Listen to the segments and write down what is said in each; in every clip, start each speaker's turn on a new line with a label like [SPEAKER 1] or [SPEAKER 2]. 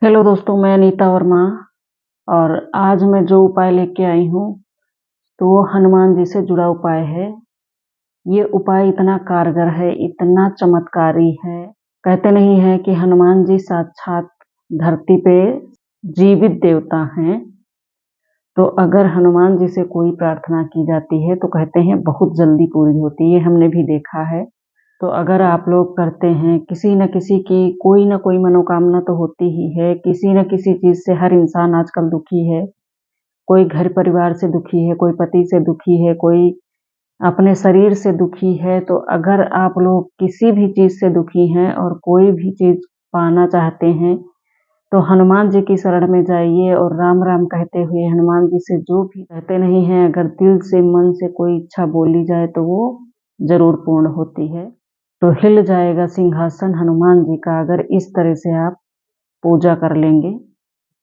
[SPEAKER 1] Hello दोस्तों, मैं अनीता वर्मा और आज मैं जो उपाय लेके आई हूँ तो वो हनुमान जी से जुड़ा उपाय है। ये उपाय इतना कारगर है, इतना चमत्कारी है। कहते नहीं है कि हनुमान जी साक्षात धरती पे जीवित देवता हैं। तो अगर हनुमान जी से कोई प्रार्थना की जाती है तो कहते हैं बहुत जल्दी पूरी होती है। ये हमने भी देखा है। तो अगर आप लोग करते हैं, किसी न किसी की कोई न कोई मनोकामना तो होती ही है। किसी न किसी चीज़ से हर इंसान आजकल दुखी है। कोई घर परिवार से दुखी है, कोई पति से दुखी है, कोई अपने शरीर से दुखी है। तो अगर आप लोग किसी भी चीज़ से दुखी हैं और कोई भी चीज़ पाना चाहते हैं तो हनुमान जी की शरण में जाइए और राम राम कहते हुए हनुमान जी से जो भी कहते नहीं हैं, अगर दिल से मन से कोई इच्छा बोली जाए तो वो जरूर पूर्ण होती है। तो हिल जाएगा सिंहासन हनुमान जी का अगर इस तरह से आप पूजा कर लेंगे।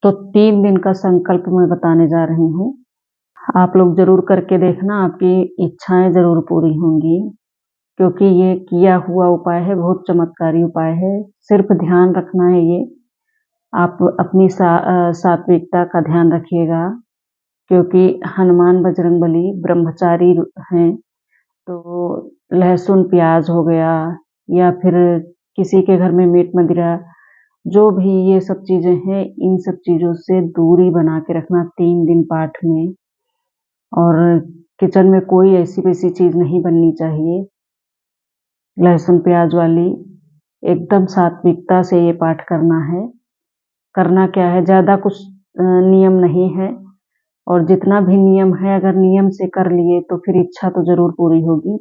[SPEAKER 1] तो 3 दिन का संकल्प मैं बताने जा रही हूँ। आप लोग जरूर करके देखना, आपकी इच्छाएं जरूर पूरी होंगी। क्योंकि ये किया हुआ उपाय है, बहुत चमत्कारी उपाय है। सिर्फ ध्यान रखना है ये। आप अपनी सात्विकता का ध्यान रखिएगा। क्योंकि हनुमान बजरंगबली ब्रह्मचारी हैं। तो लहसुन प्याज हो गया या फिर किसी के घर में मीट मदिरा, जो भी ये सब चीजें हैं, इन सब चीजों से दूरी बना के रखना 3 दिन पाठ में। और किचन में कोई ऐसी वैसी चीज नहीं बननी चाहिए लहसुन प्याज वाली। एकदम सात्विकता से ये पाठ करना है। करना क्या है, ज्यादा कुछ नियम नहीं है। और जितना भी नियम है, अगर नियम से कर लिए तो फिर इच्छा तो जरूर पूरी होगी,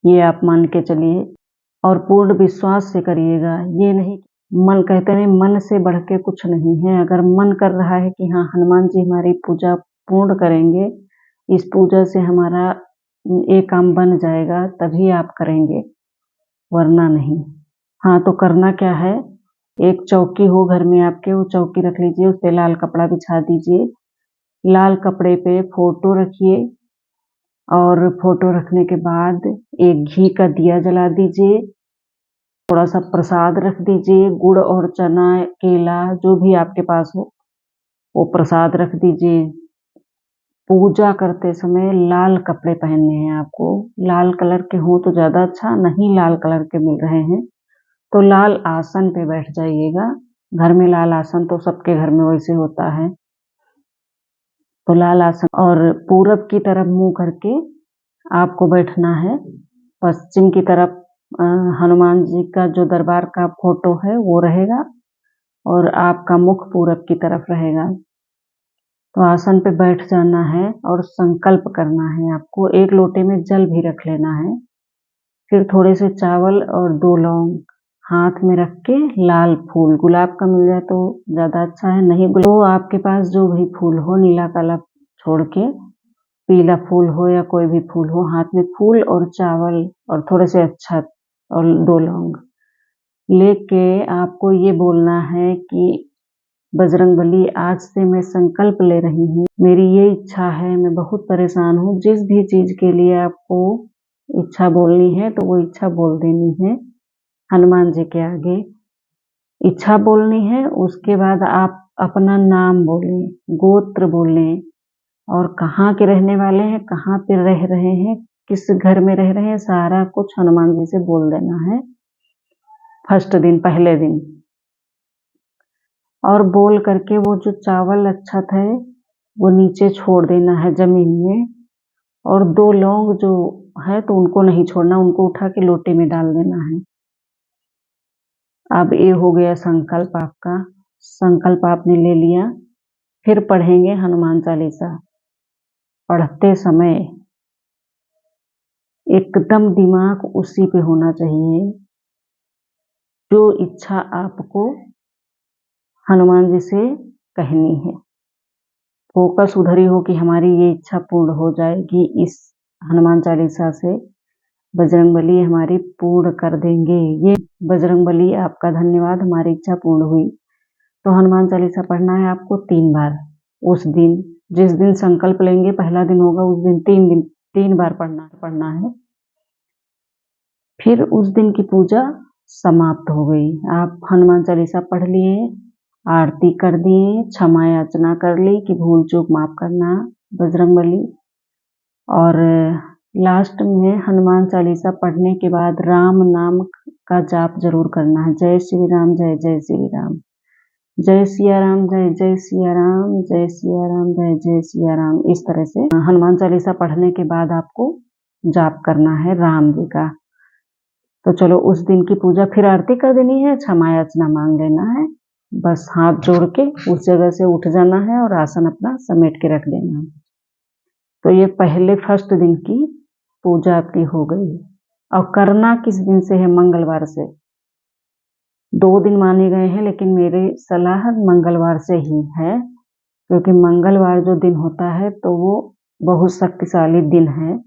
[SPEAKER 1] ये आप मान के चलिए। और पूर्ण विश्वास से करिएगा। ये नहीं मन, कहते नहीं मन से बढ़ के कुछ नहीं है। अगर मन कर रहा है कि हाँ हनुमान जी हमारी पूजा पूर्ण करेंगे, इस पूजा से हमारा ये काम बन जाएगा, तभी आप करेंगे, वरना नहीं। हाँ, तो करना क्या है, एक चौकी हो घर में आपके, वो चौकी रख लीजिए, उस पे लाल कपड़ा बिछा दीजिए। लाल कपड़े पे फोटो रखिए और फोटो रखने के बाद एक घी का दिया जला दीजिए। थोड़ा सा प्रसाद रख दीजिए, गुड़ और चना, केला, जो भी आपके पास हो वो प्रसाद रख दीजिए। पूजा करते समय लाल कपड़े पहनने हैं आपको। लाल कलर के हो तो ज्यादा अच्छा, नहीं लाल कलर के मिल रहे हैं तो लाल आसन पे बैठ जाइएगा। घर में लाल आसन तो सबके घर में वैसे होता है। तो लाल आसन, और पूरब की तरफ मुंह करके आपको बैठना है। पश्चिम की तरफ हनुमान जी का जो दरबार का फोटो है वो रहेगा और आपका मुख पूरब की तरफ रहेगा। तो आसन पे बैठ जाना है और संकल्प करना है आपको। एक लोटे में जल भी रख लेना है। फिर थोड़े से चावल और 2 लौंग हाथ में रख के, लाल फूल गुलाब का मिल जाए तो ज्यादा अच्छा है, नहीं तो आपके पास जो भी फूल हो, नीला काला छोड़ के पीला फूल हो या कोई भी फूल हो, हाथ में फूल और चावल और थोड़े से अक्षत और 2 लौंग लेके आपको ये बोलना है कि बजरंगबली, आज से मैं संकल्प ले रही हूँ, मेरी ये इच्छा है, मैं बहुत परेशान हूँ। जिस भी चीज के लिए आपको इच्छा बोलनी है तो वो इच्छा बोल देनी है हनुमान जी के आगे। इच्छा बोलनी है, उसके बाद आप अपना नाम बोलें, गोत्र बोलें और कहाँ के रहने वाले हैं, कहाँ पे रह रहे हैं, किस घर में रह रहे हैं, सारा कुछ हनुमान जी से बोल देना है फर्स्ट दिन, पहले दिन। और बोल करके वो जो चावल अक्षत है वो नीचे छोड़ देना है जमीन में। और 2 लौंग जो है तो उनको नहीं छोड़ना, उनको उठा के लोटे में डाल देना है। अब ये हो गया संकल्प आपका। संकल्प आपने ले लिया। फिर पढ़ेंगे हनुमान चालीसा। पढ़ते समय एकदम दिमाग उसी पे होना चाहिए जो इच्छा आपको हनुमान जी से कहनी है। फोकस उधर ही हो कि हमारी ये इच्छा पूर्ण हो जाएगी, इस हनुमान चालीसा से बजरंगबली हमारी पूर्ण कर देंगे। ये बजरंगबली आपका धन्यवाद, हमारी इच्छा पूर्ण हुई। तो हनुमान चालीसा पढ़ना है आपको 3 बार। उस दिन, जिस दिन संकल्प लेंगे, पहला दिन होगा, उस दिन 3 बार पढ़ना है। फिर उस दिन की पूजा समाप्त हो गई। आप हनुमान चालीसा पढ़ लिए, आरती कर दिए, क्षमा याचना कर ली कि भूल चूक माफ करना बजरंगबली। और लास्ट में हनुमान चालीसा पढ़ने के बाद राम नाम का जाप जरूर करना है। जय श्री राम, जय जय श्री राम, जय सिया राम, जय जय सिया राम, जय सिया राम, जय जय सिया राम। इस तरह से हनुमान चालीसा पढ़ने के बाद आपको जाप करना है राम जी का। तो चलो उस दिन की पूजा फिर आरती कर देनी है, क्षमा याचना मांग लेना है, बस हाथ जोड़ के उस जगह से उठ जाना है और आसन अपना समेट के रख देना है। तो ये पहले फर्स्ट दिन की पूजा आपकी हो गई। और करना किस दिन से है? मंगलवार से। 2 दिन माने गए हैं, लेकिन मेरी सलाह मंगलवार से ही है, क्योंकि मंगलवार जो दिन होता है तो वो बहुत शक्तिशाली दिन है।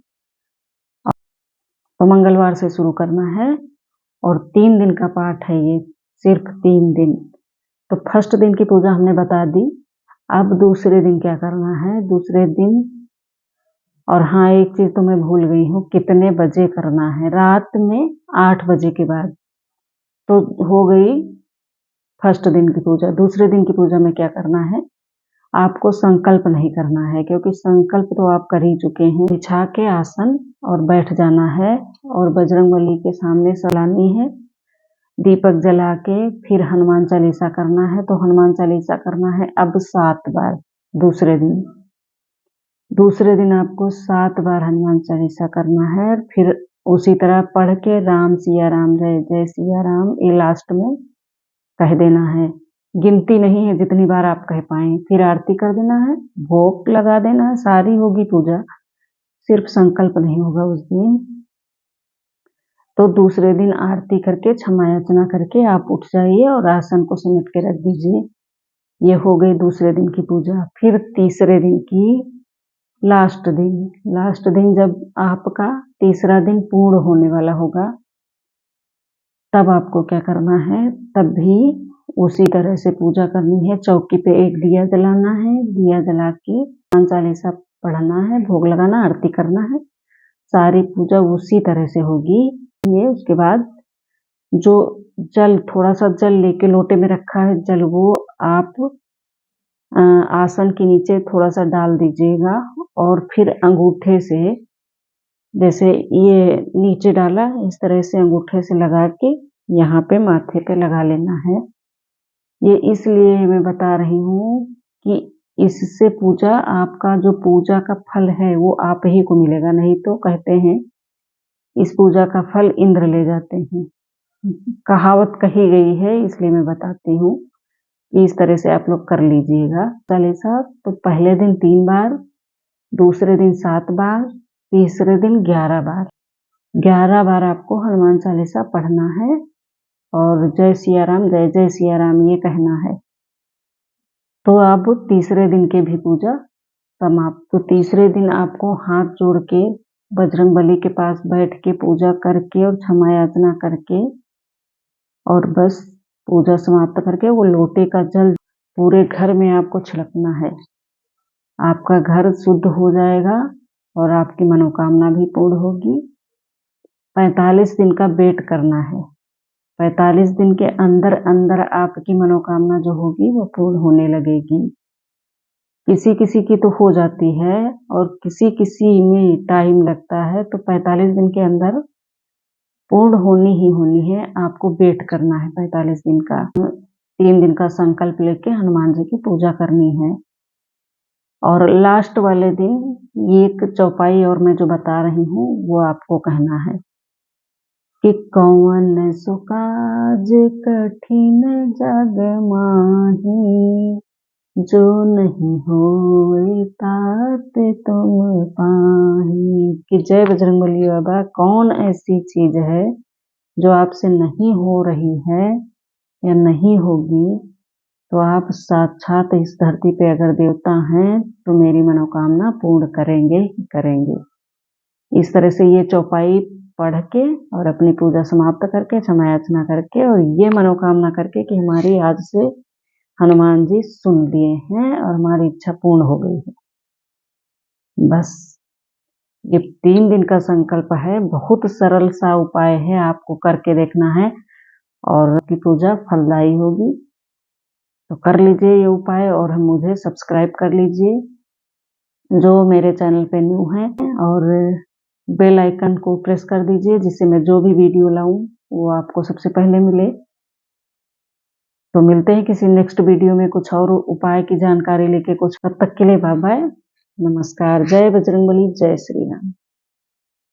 [SPEAKER 1] तो मंगलवार से शुरू करना है और 3 दिन का पाठ है ये, सिर्फ 3 दिन। तो फर्स्ट दिन की पूजा हमने बता दी। अब दूसरे दिन क्या करना है? दूसरे दिन, और हाँ एक चीज तो मैं भूल गई हूँ, कितने बजे करना है? रात में 8 बजे के बाद। तो हो गई फर्स्ट दिन की पूजा। दूसरे दिन की पूजा में क्या करना है? आपको संकल्प नहीं करना है, क्योंकि संकल्प तो आप कर ही चुके हैं। बिछा के आसन और बैठ जाना है और बजरंगबली के सामने सलानी है, दीपक जला के फिर हनुमान चालीसा करना है। तो हनुमान चालीसा करना है अब 7 बार। दूसरे दिन आपको 7 बार हनुमान चालीसा करना है। फिर उसी तरह पढ़ के राम सिया राम, जय जय सिया राम, ये लास्ट में कह देना है। गिनती नहीं है, जितनी बार आप कह पाए। फिर आरती कर देना है, भोग लगा देना है, सारी होगी पूजा, सिर्फ संकल्प नहीं होगा उस दिन। तो दूसरे दिन आरती करके क्षमा याचना करके आप उठ जाइए और आसन को समेट के रख दीजिए। ये हो गई दूसरे दिन की पूजा। फिर तीसरे दिन की लास्ट दिन जब आपका तीसरा दिन पूर्ण होने वाला होगा, तब आपको क्या करना है? तब भी उसी तरह से पूजा करनी है। चौकी पे एक दिया जलाना है, दिया जला के हनुमान चालीसा पढ़ना है, भोग लगाना, आरती करना है। सारी पूजा उसी तरह से होगी। ये उसके बाद जो जल, थोड़ा सा जल लेके लोटे में रखा है जल, वो आप आसन के नीचे थोड़ा सा डाल दीजिएगा और फिर अंगूठे से, जैसे ये नीचे डाला, इस तरह से अंगूठे से लगा के यहाँ पे माथे पे लगा लेना है। ये इसलिए मैं बता रही हूँ कि इससे पूजा, आपका जो पूजा का फल है वो आप ही को मिलेगा। नहीं तो कहते हैं इस पूजा का फल इंद्र ले जाते हैं, कहावत कही गई है, इसलिए मैं बताती हूँ। इस तरह से आप लोग कर लीजिएगा चालीसा। तो पहले दिन 3 बार, दूसरे दिन 7 बार, तीसरे दिन 11 बार। 11 बार आपको हनुमान चालीसा पढ़ना है और जय सिया राम, जय जय सिया राम ये कहना है। तो अब तीसरे दिन के भी पूजा समाप्त। तो तीसरे दिन आपको हाथ जोड़ के बजरंगबली के पास बैठ के पूजा करके और क्षमा याचना करके और बस पूजा समाप्त करके वो लोटे का जल पूरे घर में आपको छिड़कना है। आपका घर शुद्ध हो जाएगा और आपकी मनोकामना भी पूर्ण होगी। 45 दिन का वेट करना है। 45 दिन के अंदर अंदर आपकी मनोकामना जो होगी वो पूर्ण होने लगेगी। किसी किसी की तो हो जाती है और किसी किसी में टाइम लगता है। तो 45 दिन के अंदर पूर्ण होनी ही होनी है। आपको वेट करना है 45 दिन का। 3 दिन का संकल्प लेके हनुमान जी की पूजा करनी है। और लास्ट वाले दिन एक चौपाई और मैं जो बता रही हूँ वो आपको कहना है कि कौन सो काज कठिन जग माही, जो नहीं होए तात तुम पाही। कि जय बजरंगबली बाबा, कौन ऐसी चीज है जो आपसे नहीं हो रही है या नहीं होगी, तो आप साक्षात इस धरती पे अगर देवता हैं तो मेरी मनोकामना पूर्ण करेंगे ही करेंगे। इस तरह से ये चौपाई पढ़ के और अपनी पूजा समाप्त करके, क्षमा याचना करके और ये मनोकामना करके कि हमारी आज से हनुमान जी सुन लिए हैं और हमारी इच्छा पूर्ण हो गई है। बस ये 3 दिन का संकल्प है, बहुत सरल सा उपाय है, आपको करके देखना है। और की पूजा फलदायी होगी। तो कर लीजिए ये उपाय और मुझे सब्सक्राइब कर लीजिए जो मेरे चैनल पे न्यू हैं, और बेल आइकन को प्रेस कर दीजिए जिससे मैं जो भी वीडियो लाऊं वो आपको सबसे पहले मिले। तो मिलते हैं किसी नेक्स्ट वीडियो में कुछ और उपाय की जानकारी लेके कुछ। तब तक के लिए बाय बाय, नमस्कार, जय बजरंगबली, जय श्री राम।